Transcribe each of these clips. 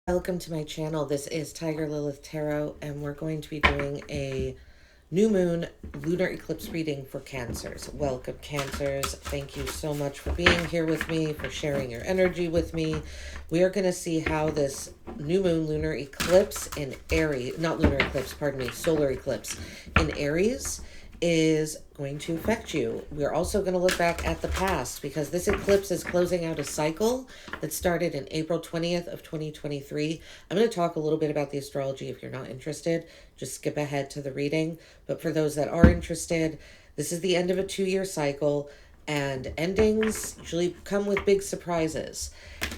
Welcome to my channel. This is Tiger Lilith Tarot, and we're going to be doing a new moon lunar eclipse reading for Cancers. Welcome, Cancers. Thank you so much for being here with me, for sharing your energy with me. We are going to see how this new moon lunar eclipse in Aries, not lunar eclipse, pardon me, solar eclipse in Aries is going to affect you. We're also going to look back at the past because this eclipse is closing out a cycle that started in April 20th of 2023. I'm going to talk a little bit about the astrology. If you're not interested, just skip ahead to the reading. But for those that are interested, this is the end of a 2-year cycle, and endings usually come with big surprises.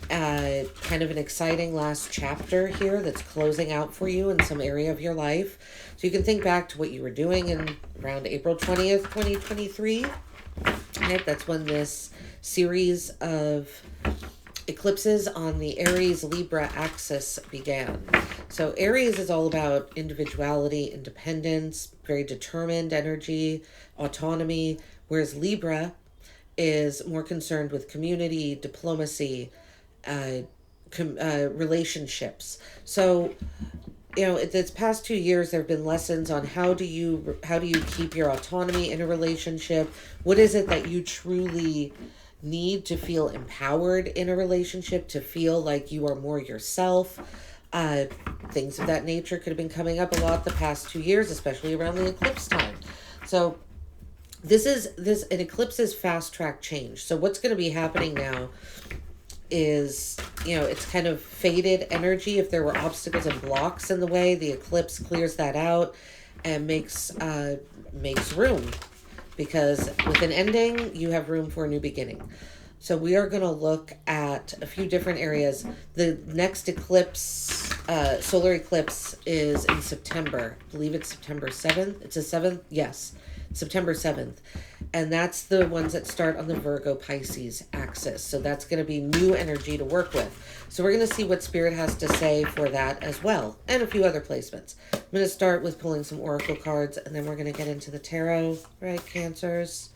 Kind of an exciting last chapter here that's closing out for you in some area of your life. So you can think back to what you were doing in around April 20th, 2023. Right? That's when this series of eclipses on the Aries-Libra axis began. So Aries is all about individuality, independence, very determined energy, autonomy, whereas Libra is more concerned with community, diplomacy, relationships. So, this past 2 years, there have been lessons on how do you keep your autonomy in a relationship. What is it that you truly need to feel empowered in a relationship, to feel like you are more yourself? Things of that nature could have been coming up a lot the past 2 years, especially around the eclipse time. So an eclipse is fast track change. So what's going to be happening now is, it's kind of faded energy. If there were obstacles and blocks in the way, the eclipse clears that out and makes room, because with an ending, you have room for a new beginning. So we are going to look at a few different areas. The next eclipse, solar eclipse, is in September. I believe it's September 7th. It's the 7th? Yes. September 7th. And that's the ones that start on the Virgo Pisces axis. So that's going to be new energy to work with. So we're going to see what Spirit has to say for that as well, and a few other placements. I'm going to start with pulling some oracle cards, and then we're going to get into the tarot. Right, Cancers?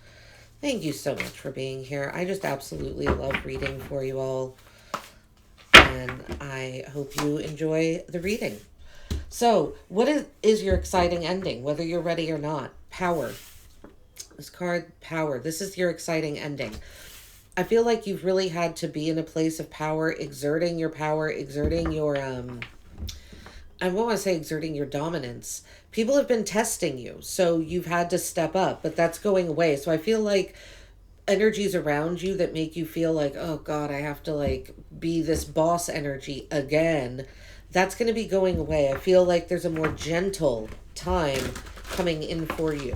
Thank you so much for being here. I just absolutely love reading for you all, and I hope you enjoy the reading. So, what is your exciting ending, whether you're ready or not? Power. This card, Power. This is your exciting ending. I feel like you've really had to be in a place of power, exerting your power, exerting your, I won't want to say exerting your dominance. People have been testing you, so you've had to step up, but that's going away. So I feel like energies around you that make you feel like, oh God, I have to be this boss energy again, that's going to be going away. I feel like there's a more gentle time coming in for you.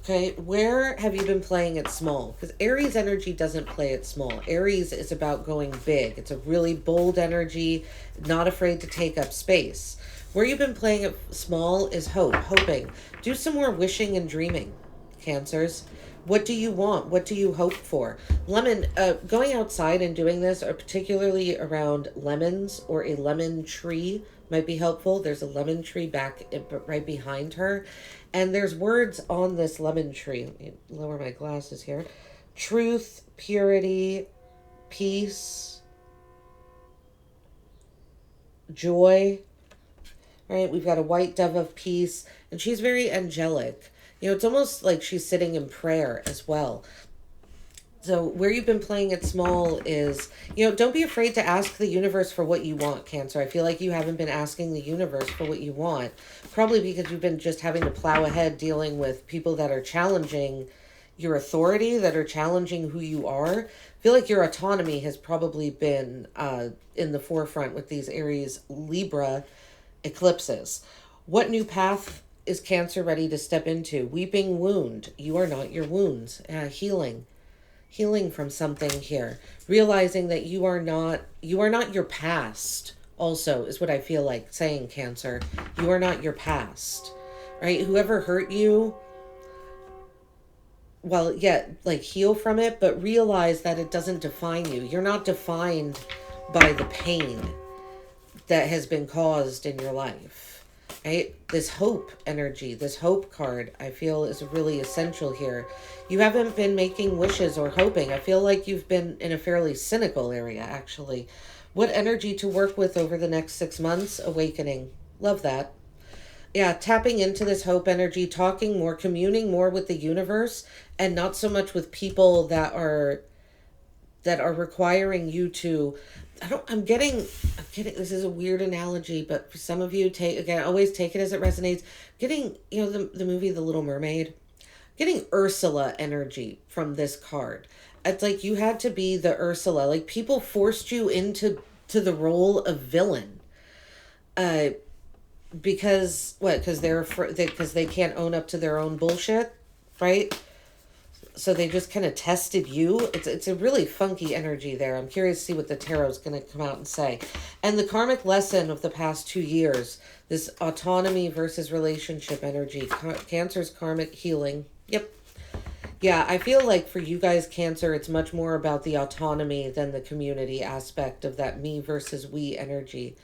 Okay, where have you been playing it small? Because Aries energy doesn't play it small. Aries is about going big. It's a really bold energy, not afraid to take up space. Where you've been playing it small is hoping. Do some more wishing and dreaming, Cancers. What do you want? What do you hope for? Going outside and doing this, or particularly around lemons or a lemon tree, might be helpful. There's a lemon tree right behind her. And there's words on this lemon tree. Let me lower my glasses here. Truth, purity, peace, joy. Right? We've got a white dove of peace. And she's very angelic. It's almost like she's sitting in prayer as well. So where you've been playing it small is, don't be afraid to ask the universe for what you want, Cancer. I feel like you haven't been asking the universe for what you want, probably because you've been just having to plow ahead dealing with people that are challenging your authority, that are challenging who you are. I feel like your autonomy has probably been in the forefront with these Aries Libra eclipses. What new path is Cancer ready to step into? Weeping wound. You are not your wounds. Healing from something here. Realizing that you are not your past, also, is what I feel like saying, Cancer. You are not your past. Right? Whoever hurt you, well, yeah, heal from it, but realize that it doesn't define you. You're not defined by the pain that has been caused in your life. Right? This hope energy, this hope card, I feel is really essential here. You haven't been making wishes or hoping. I feel like you've been in a fairly cynical area, actually, What energy to work with over the next 6 months? Awakening. Love that. Yeah, tapping into this hope energy, talking more, communing more with the universe, and not so much with people that are requiring you to. I'm getting this is a weird analogy, but for some of you, take again, always take it as it resonates. Getting, the movie The Little Mermaid, getting Ursula energy from this card. It's like you had to be the Ursula. Like people forced you into the role of villain. Uh because what? Because because they can't own up to their own bullshit, right? So they just kind of tested you. It's a really funky energy there. I'm curious to see what the tarot's going to come out and say. And the karmic lesson of the past 2 years, this autonomy versus relationship energy, Cancer's karmic healing. Yep. Yeah, I feel like for you guys, Cancer, it's much more about the autonomy than the community aspect of that me versus we energy.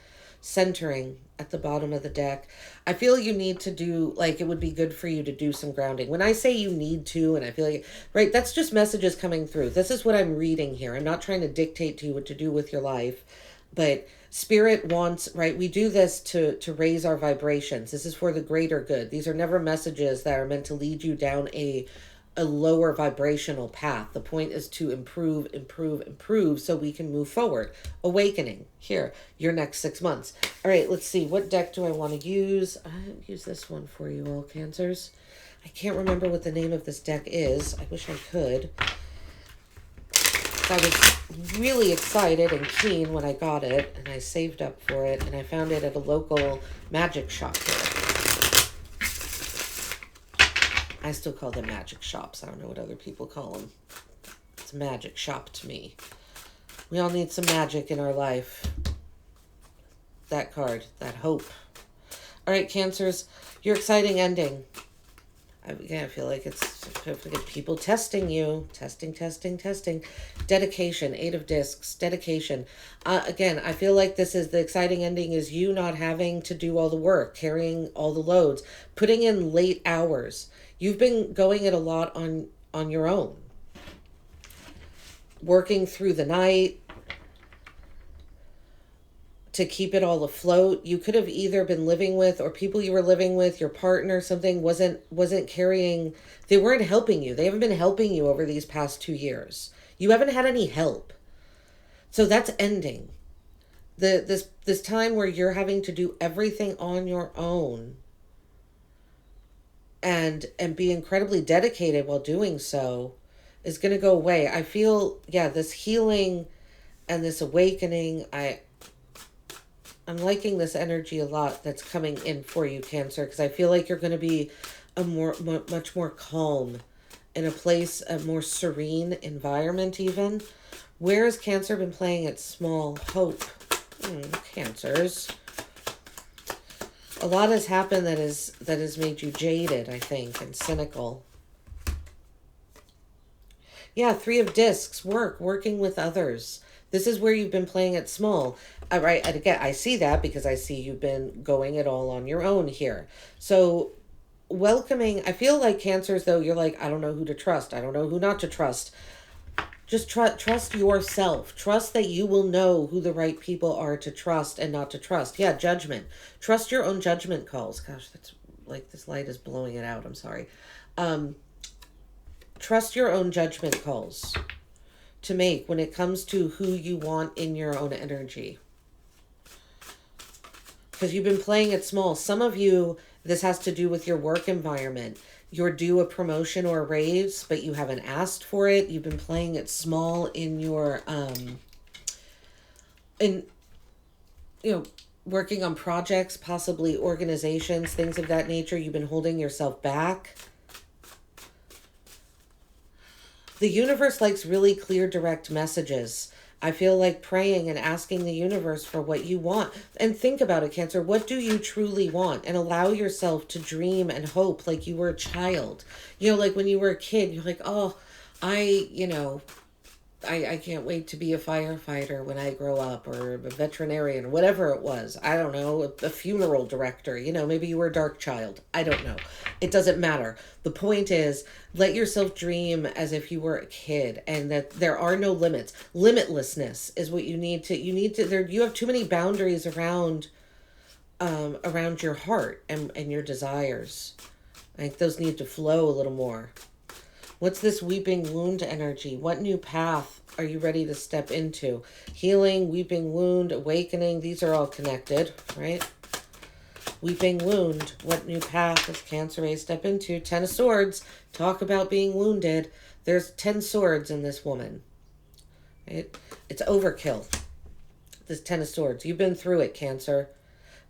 Centering at the bottom of the deck. I feel you need to do, like, it would be good for you to do some grounding. When I say you need to, and I feel like, right, that's just messages coming through. This is what I'm reading here. I'm not trying to dictate to you what to do with your life, but spirit wants, right, we do this to raise our vibrations. This is for the greater good. These are never messages that are meant to lead you down a lower vibrational path. The point is to improve, improve, improve so we can move forward. Awakening. Here, your next 6 months. All right, let's see. What deck do I want to use? I'll use this one for you all, Cancers. I can't remember what the name of this deck is. I wish I could. I was really excited and keen when I got it, and I saved up for it, and I found it at a local magic shop here. I still call them magic shops. I don't know what other people call them. It's a magic shop to me. We all need some magic in our life. That card, that hope. All right, Cancers, your exciting ending. I feel like it's people testing you. Testing. Dedication, 8 of Discs, dedication. Again, I feel like this is the exciting ending is you not having to do all the work, carrying all the loads, putting in late hours. You've been going it a lot on your own. Working through the night to keep it all afloat. You could have either been living with, or people you were living with, your partner, something wasn't carrying, they weren't helping you. They haven't been helping you over these past 2 years. You haven't had any help. So that's ending. This time where you're having to do everything on your own and be incredibly dedicated while doing so is going to go away. I feel, this healing and this awakening, I'm liking this energy a lot that's coming in for you, Cancer, because I feel like you're going to be much more calm, in a place, a more serene environment even. Where has Cancer been playing its small hope? Cancers. A lot has happened that has made you jaded, I think, and cynical. Yeah, 3 of Discs, working with others. This is where you've been playing it small. Right, and again, I see that because I see you've been going it all on your own here. So welcoming, I feel like Cancers, though, you're like, I don't know who to trust. I don't know who not to trust. Just trust yourself. Trust that you will know who the right people are to trust and not to trust. Yeah, judgment. Trust your own judgment calls. Gosh, that's like this light is blowing it out. I'm sorry. Trust your own judgment calls to make when it comes to who you want in your own energy. Because you've been playing it small. Some of you, this has to do with your work environment. You're due a promotion or a raise, but you haven't asked for it. You've been playing it small in your, working on projects, possibly organizations, things of that nature. You've been holding yourself back. The universe likes really clear, direct messages. I feel like praying and asking the universe for what you want. And think about it, Cancer. What do you truly want? And allow yourself to dream and hope like you were a child. Like when you were a kid, you're like, oh, I can't wait to be a firefighter when I grow up, or a veterinarian, whatever it was. I don't know, a funeral director. Maybe you were a dark child. I don't know. It doesn't matter. The point is, let yourself dream as if you were a kid, and that there are no limits. Limitlessness is what you have too many boundaries around your heart and your desires. I think those need to flow a little more. What's this weeping wound energy? What new path are you ready to step into? Healing, weeping wound, awakening, these are all connected, right? Weeping wound, what new path is Cancer ready to step into? 10 of Swords, talk about being wounded. There's 10 swords in this woman. Right? It's overkill, this 10 of Swords. You've been through it, Cancer.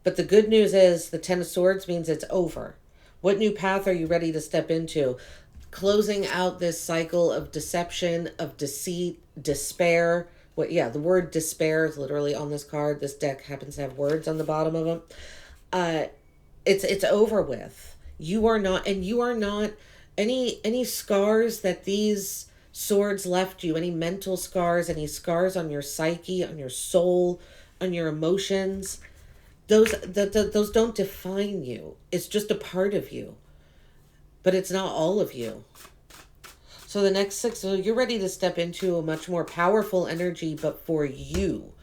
But the good news is the 10 of Swords means it's over. What new path are you ready to step into? Closing out this cycle of deception, of deceit, despair. The word despair is literally on this card. This deck happens to have words on the bottom of them. It's over with. You are not any scars that these swords left you, any mental scars, any scars on your psyche, on your soul, on your emotions. Those don't define you. It's just a part of you. But it's not all of you. So the next 6, so you're ready to step into a much more powerful energy, but for you.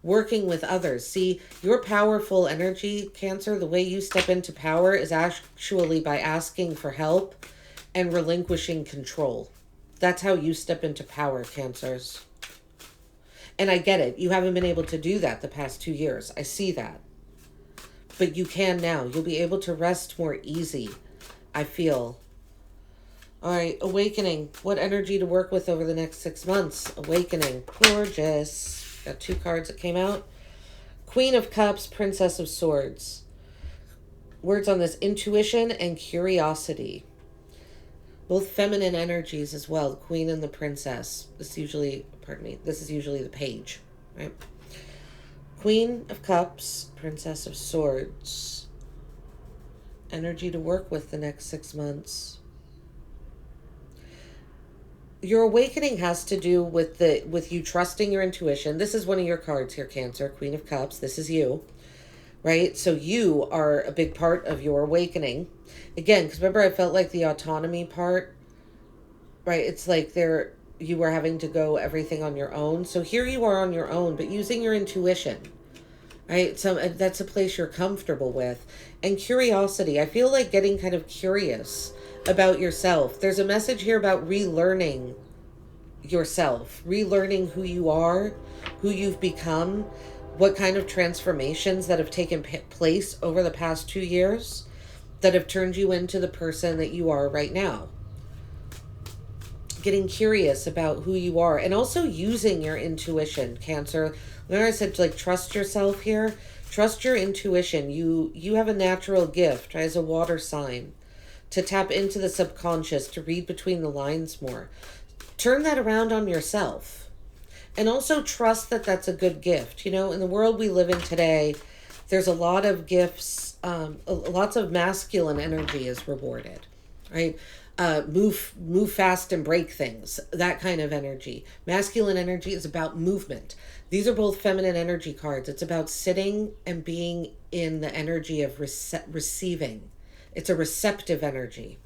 Working with others. See, your powerful energy, Cancer, the way you step into power is actually by asking for help and relinquishing control. That's how you step into power, Cancers. And I get it. You haven't been able to do that the past 2 years. I see that. But you can now. You'll be able to rest more easy, I feel. All right, awakening. What energy to work with over the next 6 months? Awakening. Gorgeous. Got 2 cards that came out. Queen of Cups, Princess of Swords. Words on this: intuition and curiosity. Both feminine energies as well. The Queen and the Princess. This is usually the Page, right? Queen of Cups, Princess of Swords. Energy to work with the next 6 months. Your awakening has to do with you trusting your intuition. This is one of your cards here, Cancer, Queen of Cups. This is you, right? So you are a big part of your awakening. Again, because remember, I felt like the autonomy part, right? It's like you were having to go everything on your own. So here you are on your own, but using your intuition, right? So that's a place you're comfortable with. And curiosity. I feel like getting kind of curious about yourself. There's a message here about relearning yourself, relearning who you are, who you've become, what kind of transformations that have taken place over the past 2 years that have turned you into the person that you are right now. Getting curious about who you are, and also using your intuition, Cancer. Remember I said, like, trust yourself here. Trust your intuition. You have a natural gift, right, as a water sign, to tap into the subconscious, to read between the lines more. Turn that around on yourself. And also trust that that's a good gift. In the world we live in today, there's a lot of gifts, lots of masculine energy is rewarded, right? Move fast and break things, that kind of energy. Masculine energy is about movement. These are both feminine energy cards. It's about sitting and being in the energy of receiving. It's a receptive energy.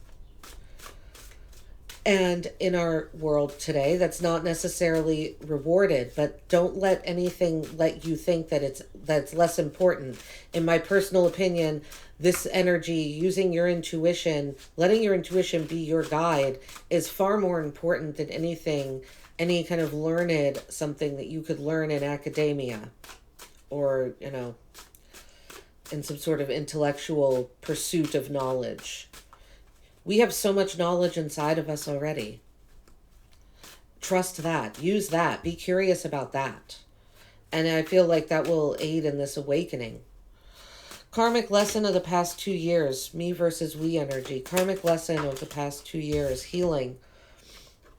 And in our world today, that's not necessarily rewarded, but don't let anything let you think that's less important. In my personal opinion, this energy, using your intuition, letting your intuition be your guide, is far more important than any kind of learned something that you could learn in academia or, in some sort of intellectual pursuit of knowledge. We have so much knowledge inside of us already. Trust that. Use that. Be curious about that. And I feel like that will aid in this awakening. Karmic lesson of the past 2 years. Me versus we energy. Karmic lesson of the past 2 years. Healing.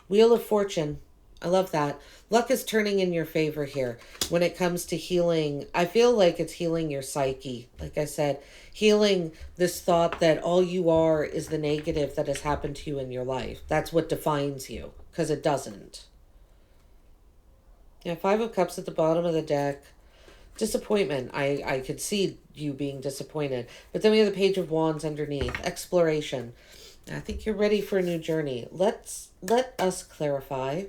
Wheel of Fortune. I love that. Luck is turning in your favor here when it comes to healing. I feel like it's healing your psyche. Like I said, healing this thought that all you are is the negative that has happened to you in your life. That's what defines you, because it doesn't. Yeah, Five of Cups at the bottom of the deck. Disappointment. I could see you being disappointed. But then we have the Page of Wands underneath. Exploration. I think you're ready for a new journey. Let us clarify.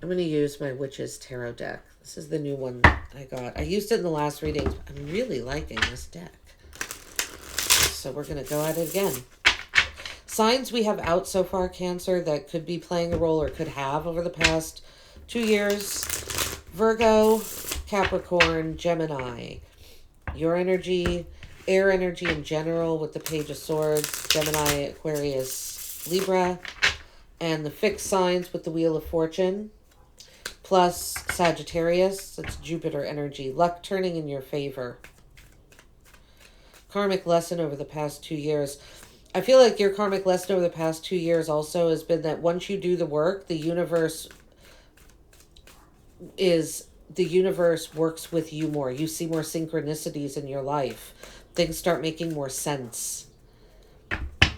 I'm going to use my Witch's Tarot deck. This is the new one I got. I used it in the last readings. I'm really liking this deck. So we're going to go at it again. Signs we have out so far, Cancer, that could be playing a role or could have over the past 2 years. Virgo, Capricorn, Gemini. Your energy, air energy in general with the Page of Swords, Gemini, Aquarius, Libra. And the fixed signs with the Wheel of Fortune. Plus Sagittarius, it's Jupiter energy. Luck turning in your favor. Karmic lesson over the past 2 years. I feel like your karmic lesson over the past 2 years also has been that once you do the work, the universe works with you more. You see more synchronicities in your life. Things start making more sense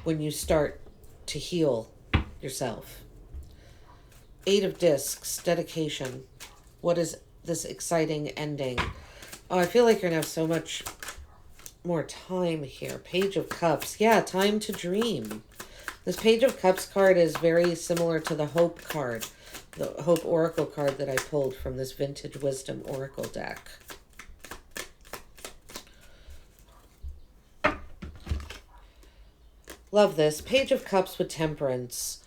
when you start to heal yourself. Eight of Discs, dedication. What is this exciting ending? Oh, I feel like you're going to have so much more time here. Page of Cups. Yeah, time to dream. This Page of Cups card is very similar to the Hope card, the Hope Oracle card that I pulled from this Vintage Wisdom Oracle deck. Love this. Page of Cups with Temperance.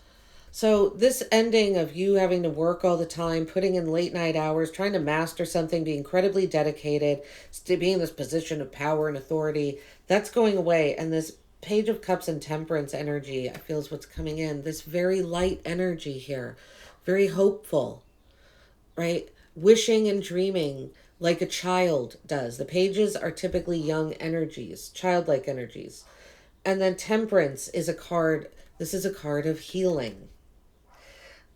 So this ending of you having to work all the time, putting in late night hours, trying to master something, be incredibly dedicated, be in this position of power and authority, that's going away. And this Page of Cups and Temperance energy, I feel is what's coming in. This very light energy here, very hopeful, right? Wishing and dreaming like a child does. The pages are typically young energies, childlike energies. And then Temperance is a card, this is a card of healing.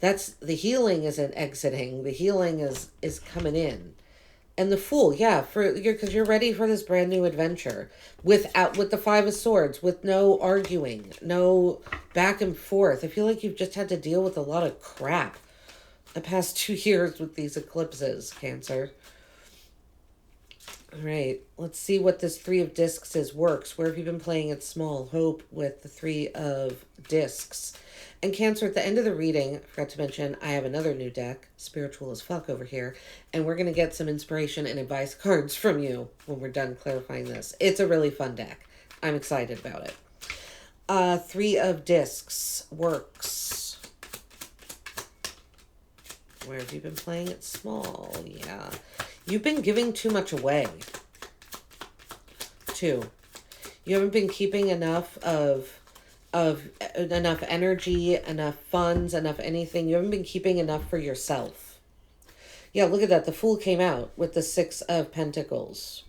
That's the healing isn't exiting. The healing is coming in. And the Fool, yeah, because you're ready for this brand new adventure with the Five of Swords, with no arguing, no back and forth. I feel like you've just had to deal with a lot of crap the past 2 years with these eclipses, Cancer. All right, let's see what this Three of Discs works. Where have you been playing it small? Hope with the Three of Discs. And Cancer, at the end of the reading, I forgot to mention, I have another new deck, spiritual as fuck over here, and we're going to get some inspiration and advice cards from you when we're done clarifying this. It's a really fun deck. I'm excited about it. Three of Discs works. Where have you been playing it small? Yeah. You've been giving too much away. 2. You haven't been keeping enough of enough energy, enough funds, enough anything. You haven't been keeping enough for yourself. Yeah, look at that. The Fool came out with the Six of Pentacles.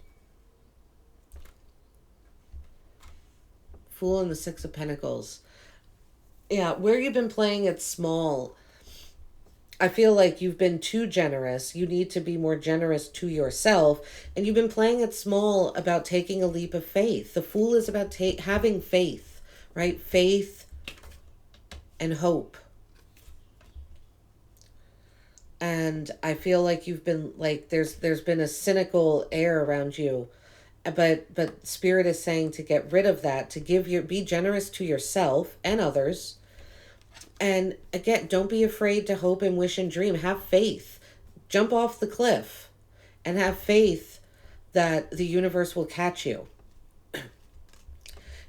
Fool and the Six of Pentacles. Yeah, where you've been playing it small, I feel like you've been too generous. You need to be more generous to yourself. And you've been playing it small about taking a leap of faith. The Fool is about having faith. Right? Faith and hope. And I feel like you've been like there's been a cynical air around you. But Spirit is saying to get rid of that, to be generous to yourself and others. And again, don't be afraid to hope and wish and dream. Have faith. Jump off the cliff and have faith that the universe will catch you.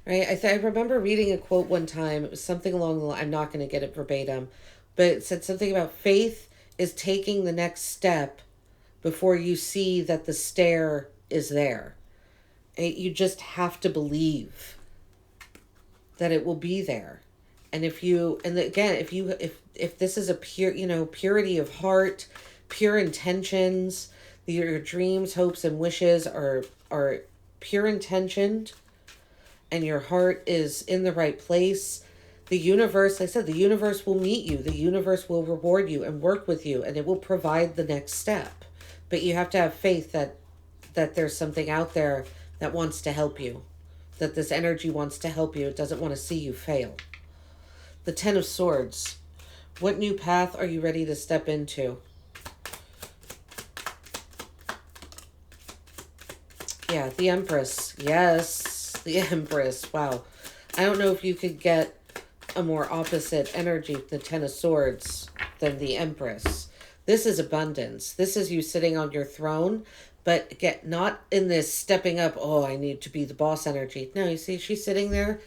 Right? I remember reading a quote one time. It was something along the line. I'm not going to get it verbatim, but it said something about faith is taking the next step before you see that the stair is there. You just have to believe that it will be there. And if this is a pure, purity of heart, pure intentions, your dreams, hopes, and wishes are pure intentioned, and your heart is in the right place, the universe, like I said, the universe will meet you. The universe will reward you and work with you, and it will provide the next step. But you have to have faith that there's something out there that wants to help you, that this energy wants to help you. It doesn't want to see you fail. The Ten of Swords. What new path are you ready to step into? Yeah, the Empress. Yes, the Empress. Wow. I don't know if you could get a more opposite energy, the Ten of Swords, than the Empress. This is abundance. This is you sitting on your throne, but get not in this stepping up, oh, I need to be the boss energy. No, you see, she's sitting there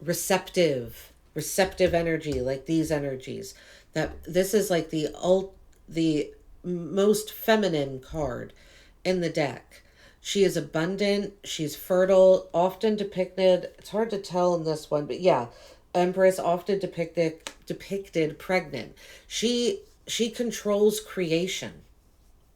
receptive energy, like these energies. That this is like the most feminine card in the deck. She is abundant, she's fertile, often depicted, it's hard to tell in this one, but yeah, Empress often depicted pregnant. She controls creation.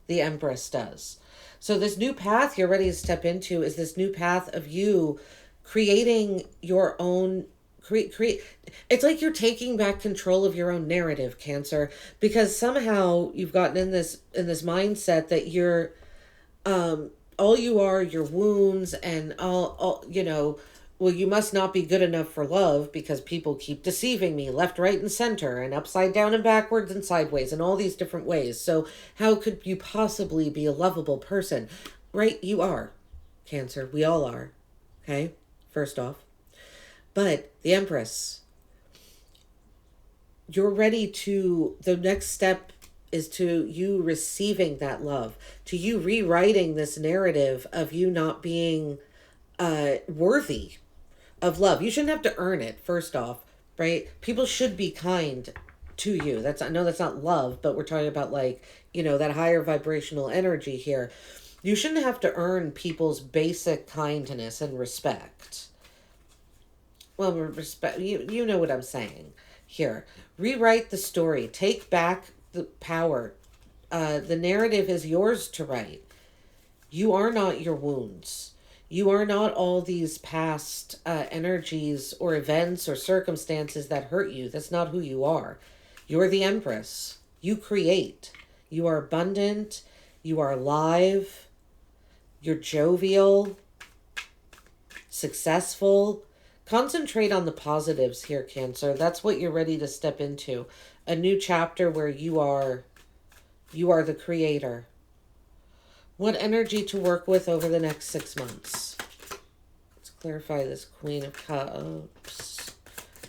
The Empress does. So this new path you're ready to step into is this new path of you creating your own create. It's like you're taking back control of your own narrative, Cancer, because somehow you've gotten in this mindset that you're all you are your wounds and all well, you must not be good enough for love because people keep deceiving me left, right, and center, and upside down and backwards and sideways, and all these different ways. So, how could you possibly be a lovable person? Right? You are, Cancer. We all are. Okay? First off. But the Empress, you're ready to, the next step is to you receiving that love, to you rewriting this narrative of you not being worthy of love. You shouldn't have to earn it, first off, right? People should be kind to you. That's, I know that's not love, but we're talking about like, that higher vibrational energy here. You shouldn't have to earn people's basic kindness and respect. Well, respect, you know what I'm saying here. Rewrite the story. Take back the power. The narrative is yours to write. You are not your wounds. You are not all these past energies or events or circumstances that hurt you. That's not who you are. You're the Empress. You create. You are abundant. You are live. You're jovial, successful. Concentrate on the positives here, Cancer. That's what you're ready to step into. A new chapter where you are the creator. What energy to work with over the next 6 months? Let's clarify this. Queen of Cups,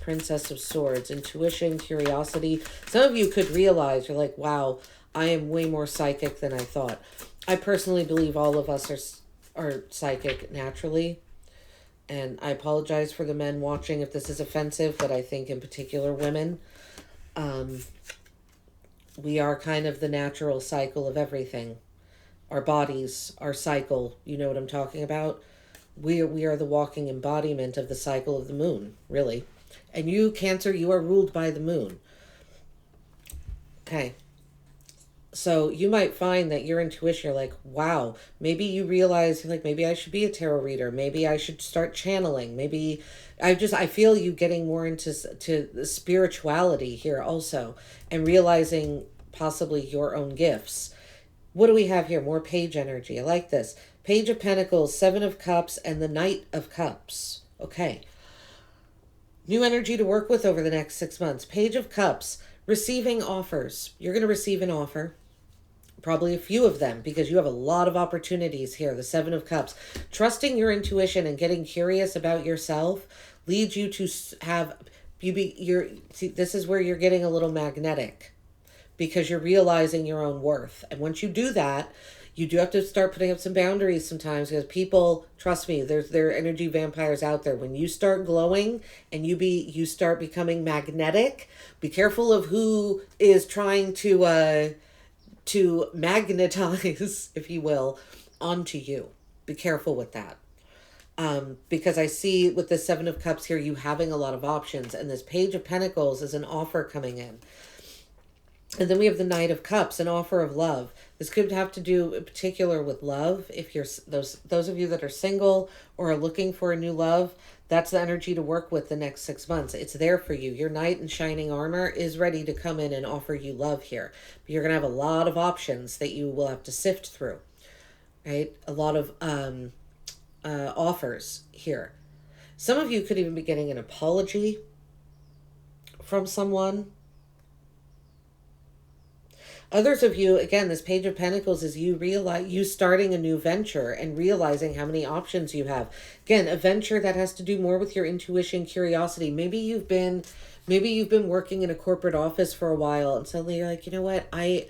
Princess of Swords, intuition, curiosity. Some of you could realize, you're like, wow, I am way more psychic than I thought. I personally believe all of us are psychic naturally. And I apologize for the men watching if this is offensive, but I think in particular women, we are kind of the natural cycle of everything. Our bodies, our cycle, you know what I'm talking about? We are the walking embodiment of the cycle of the moon, really. And you, Cancer, you are ruled by the moon. Okay. So you might find that your intuition, you're like, wow, maybe you realize, like, maybe I should be a tarot reader. Maybe I should start channeling. Maybe I feel you getting more into the spirituality here also, and realizing possibly your own gifts. What do we have here? More page energy. I like this. Page of Pentacles, Seven of Cups, and the Knight of Cups. Okay. New energy to work with over the next 6 months. Page of Cups, receiving offers. You're going to receive an offer. Probably a few of them because you have a lot of opportunities here. The Seven of Cups. Trusting your intuition and getting curious about yourself leads you to have, this is where you're getting a little magnetic because you're realizing your own worth. And once you do that, you do have to start putting up some boundaries sometimes because people, trust me, there are energy vampires out there. When you start glowing and you start becoming magnetic, be careful of who is trying to magnetize, if you will, onto you. Be careful with that. Because I see with the Seven of Cups here, you having a lot of options, and this Page of Pentacles is an offer coming in. And then we have the Knight of Cups, an offer of love. This could have to do in particular with love. If you're those of you that are single or are looking for a new love, that's the energy to work with the next 6 months. It's there for you. Your knight in shining armor is ready to come in and offer you love here. But you're going to have a lot of options that you will have to sift through, right? A lot of offers here. Some of you could even be getting an apology from someone. Others of you, again, this Page of Pentacles is you starting a new venture and realizing how many options you have. Again, a venture that has to do more with your intuition, curiosity. Maybe you've been working in a corporate office for a while, and suddenly you're like, you know what, I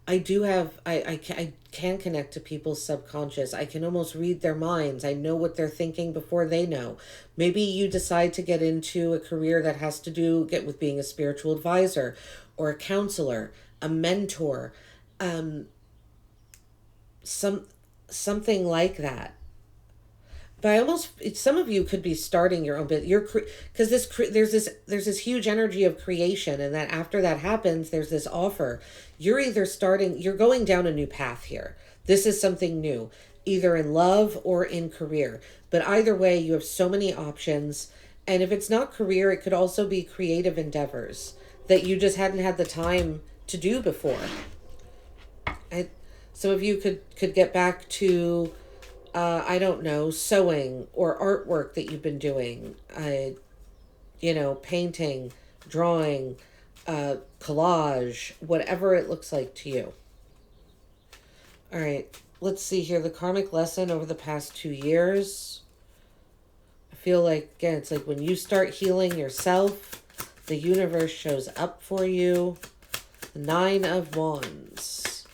can connect to people's subconscious. I can almost read their minds. I know what they're thinking before they know. Maybe you decide to get into a career that has to get with being a spiritual advisor or a counselor, a mentor, um, some something like that. But I almost some of you could be starting your own bit. Because there's this huge energy of creation, and that after that happens, there's this offer. You're going down a new path here. This is something new, either in love or in career. But either way, you have so many options. And if it's not career, it could also be creative endeavors that you just hadn't had the time to do before. I, some of you could get back to I don't know, sewing or artwork that you've been doing, painting, drawing, collage, whatever it looks like to you. All right, let's see here. The karmic lesson over the past 2 years. I feel like, again, it's like when you start healing yourself, the universe shows up for you. The Nine of Wands.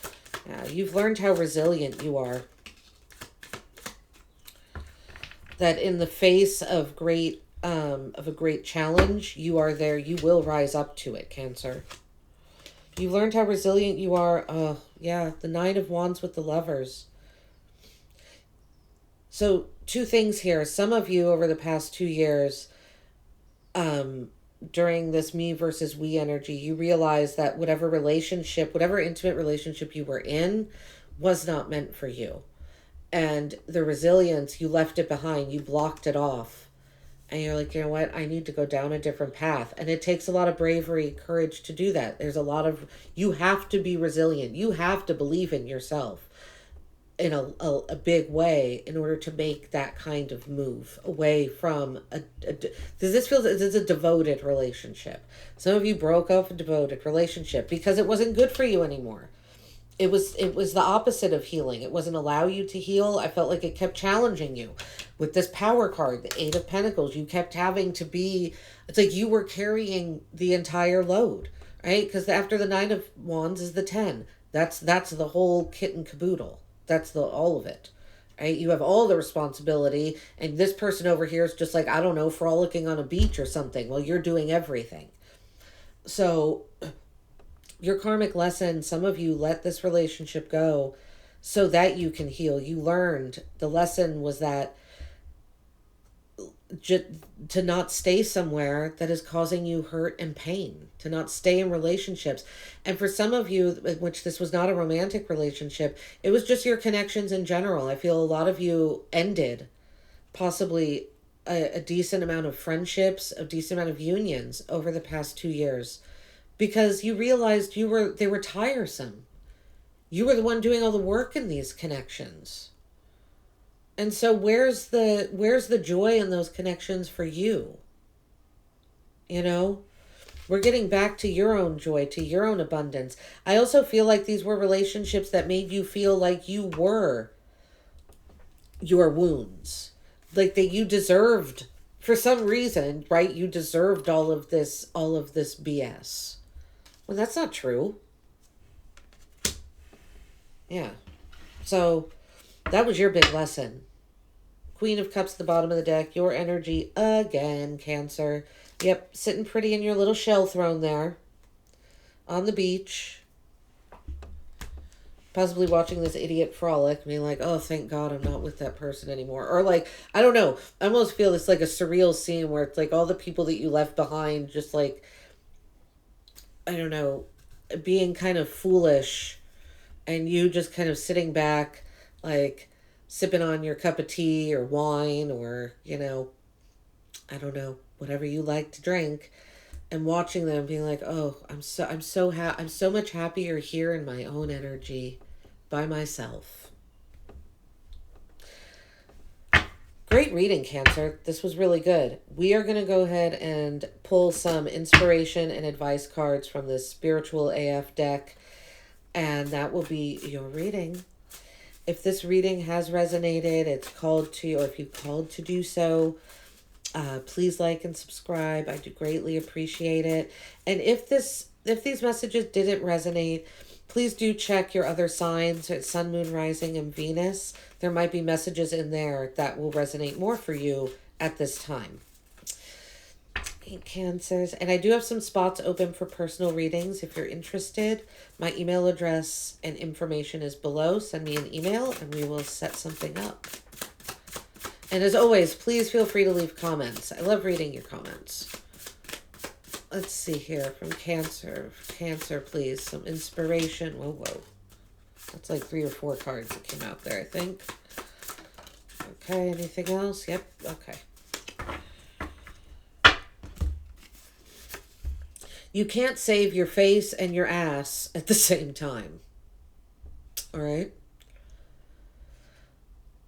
Yeah, you've learned how resilient you are. That in the face of a great challenge, you are there. You will rise up to it, Cancer. You've learned how resilient you are. Yeah, the Nine of Wands with the Lovers. So, two things here. Some of you over the past 2 years, during this me versus we energy, you realize that whatever intimate relationship you were in was not meant for you. And the resilience, you left it behind, you blocked it off. And you're like, you know what, I need to go down a different path. And it takes a lot of bravery, courage to do that. You have to be resilient. You have to believe in yourself in a big way in order to make that kind of move away from this is a devoted relationship. Some of you broke off a devoted relationship because it wasn't good for you anymore. It was the opposite of healing. It wasn't allow you to heal. I felt like it kept challenging you. With this power card, the Eight of Pentacles, you kept having to be, it's like you were carrying the entire load, right? Because after the Nine of Wands is the 10. That's the whole kit and caboodle. That's all of it, right? You have all the responsibility, and this person over here is just like, I don't know, frolicking on a beach or something. Well, you're doing everything. So your karmic lesson, some of you let this relationship go so that you can heal. You learned, the lesson was that to not stay somewhere that is causing you hurt and pain, to not stay in relationships. And for some of you, which this was not a romantic relationship, it was just your connections in general. I feel a lot of you ended possibly a decent amount of friendships, a decent amount of unions over the past 2 years. Because you realized they were tiresome. You were the one doing all the work in these connections. And so where's the joy in those connections for you? We're getting back to your own joy, to your own abundance. I also feel like these were relationships that made you feel like you were your wounds. Like that you deserved, for some reason, right? You deserved all of this BS. Well, that's not true. Yeah. So that was your big lesson. Queen of Cups at the bottom of the deck. Your energy again, Cancer. Yep, sitting pretty in your little shell throne there. On the beach. Possibly watching this idiot frolic. Being like, oh, thank God I'm not with that person anymore. Or like, I don't know. I almost feel it's like a surreal scene where it's like all the people that you left behind just like, I don't know, being kind of foolish and you just kind of sitting back, like sipping on your cup of tea or wine or, I don't know, whatever you like to drink and watching them being like, oh, I'm so much happier here in my own energy by myself. Great reading, Cancer. This was really good. We are going to go ahead and pull some inspiration and advice cards from this Spiritual AF deck. And that will be your reading. If this reading has resonated, it's called to you, or if you've called to do so, please like and subscribe. I do greatly appreciate it. And if these messages didn't resonate, please do check your other signs, Sun, Moon, Rising, and Venus. There might be messages in there that will resonate more for you at this time. Cancers. And I do have some spots open for personal readings if you're interested. My email address and information is below. Send me an email and we will set something up. And as always, please feel free to leave comments. I love reading your comments. Let's see here from Cancer. Cancer, please. Some inspiration. Whoa. That's like 3 or 4 cards that came out there, I think. Okay, anything else? Yep, okay. You can't save your face and your ass at the same time. All right?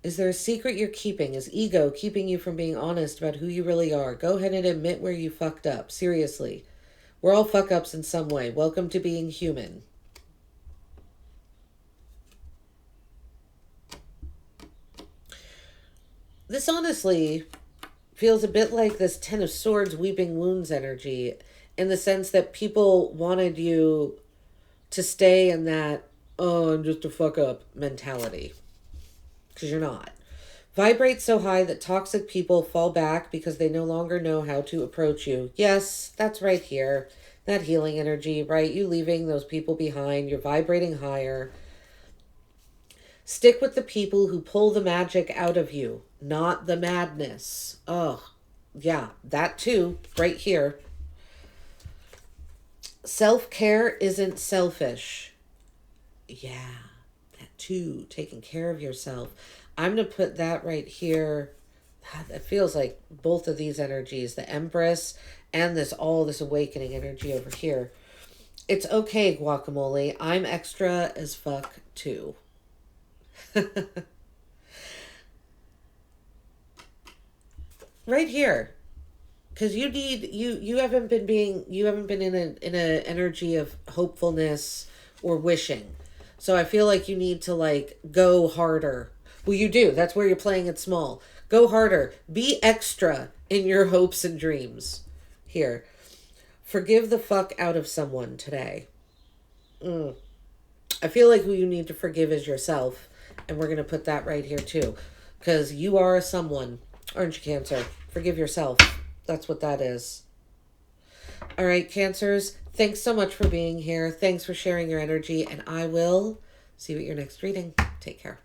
Is there a secret you're keeping? Is ego keeping you from being honest about who you really are? Go ahead and admit where you fucked up. Seriously. We're all fuck-ups in some way. Welcome to being human. This honestly feels a bit like this Ten of Swords weeping wounds energy, in the sense that people wanted you to stay in that, oh, I'm just a fuck up mentality. Because you're not. Vibrate so high that toxic people fall back because they no longer know how to approach you. Yes, that's right here. That healing energy, right? You leaving those people behind. You're vibrating higher. Stick with the people who pull the magic out of you, not the madness. Oh, yeah, that too, right here. Self-care isn't selfish. Yeah, that too. Taking care of yourself. I'm going to put that right here. It feels like both of these energies, the Empress and this awakening energy over here. It's okay, guacamole. I'm extra as fuck too. Right here. Because you haven't been in a energy of hopefulness or wishing. So I feel like you need to like go harder. Well, you do. That's where you're playing it small. Go harder. Be extra in your hopes and dreams. Here. Forgive the fuck out of someone today. I feel like who you need to forgive is yourself. And we're going to put that right here too. Because you are a someone. Aren't you, Cancer? Forgive yourself. That's what that is. All right, Cancers. Thanks so much for being here. Thanks for sharing your energy. And I will see you at your next reading. Take care.